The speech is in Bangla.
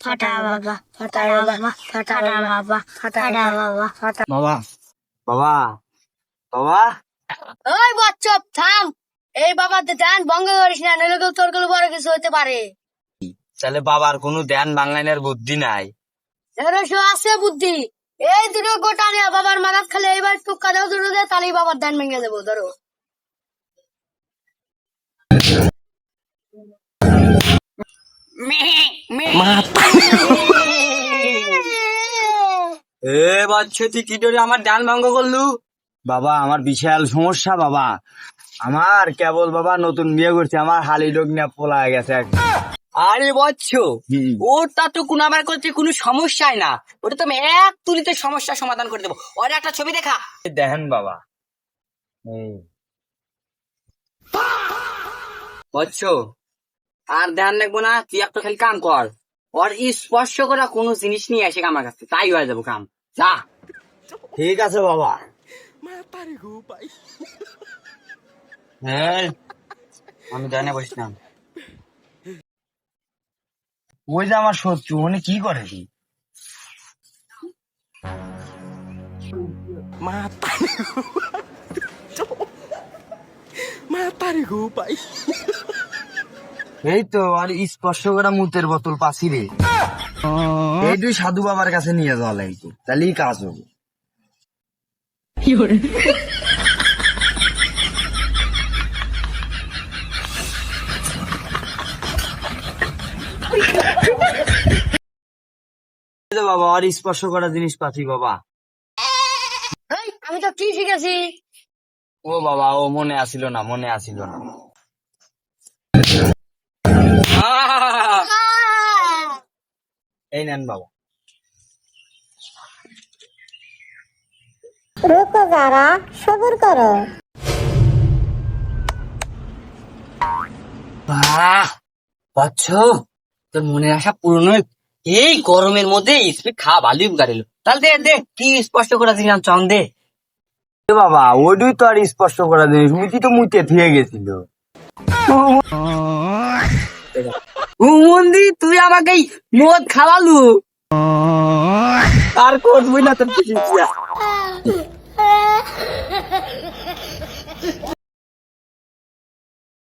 ফাটা বাবা, ফাটা বাবা, ফাটা বাবা, ফাটা বাবা, ফাটা। বাবা বাবা বাবা ওই বাচ্চা থাম। এই বাবার ধ্যান ভঙ্গ করিস না, নইলে তোর কোনো বড় কিছু হতে পারে। তাহলে বাবার কোনো ধ্যান বাংলাইনের বুদ্ধি নাই? আছে বুদ্ধি। এই দুটো গোটা নিয়ে বাবার মারাত খালে এইবার টুকা দাও দুটো দে, তাহলেই বাবার ধ্যান ভেঙে দেবো। ধরো এ বাচ্চা তুই কি করে আমার ধ্যান ভঙ্গ করলু? বাবা আমার বিশাল সমস্যা বাবা। আমার কেবল বাবা নতুন বিয়ে করছে, আমার হালি রোগ নিয়ে পোলা গেছে। আরে বচ্চ, ওটা তো কোন আমার করছে কোনো সমস্যাই না। ওটা তো আমি এক তুলিতে সমস্যার সমাধান করে দেবো। ওর একটা ছবি দেখা দেখেন বাবা। বচ্চ, আর ধ্যান রাখবো না, তুই একটা খালি কাম কর। ওর স্পর্শ করা কোনো জিনিস নিয়ে আসে আমার কাছে, তাই হয়ে যাবো কাম। যা। ঠিক আছে বাবা। হ্যাঁ, আমি জানে বসলাম। ওই যে আমার শত্রু, উনি কি করে কি? এই তো আর স্পর্শ করা মুতের বোতল পাশি রে। এই তুই সাধু বাবার কাছে নিয়ে যাওয়া লাগতো, তাহলেই কাজ হবে। বাবা আর স্পর্শ করা জিনিস পাচ্ছি বাবা। আমি তো কি শিখেছি? ও বাবা, ও মনে আসিল না, মনে আসিল না। এই নেন বাবা। রুকো যারা, সবুর করো। বচ্চ, তোর মনে আসা পূরণ হয়ে এই গরমের মধ্যে স্পিড খাওয়া ভালোই উপকার এলো। তাহলে দে দে, কি স্পষ্ট করে দিলাম, চং দে। বাবা ওইটাই তো আর স্পর্শ করা জিনিস, মুচি তো মুচে থিয়ে গেছিল। মন্দি, তুই আমাকে মদ খাওয়ালু আর করবি না তোর কিছু।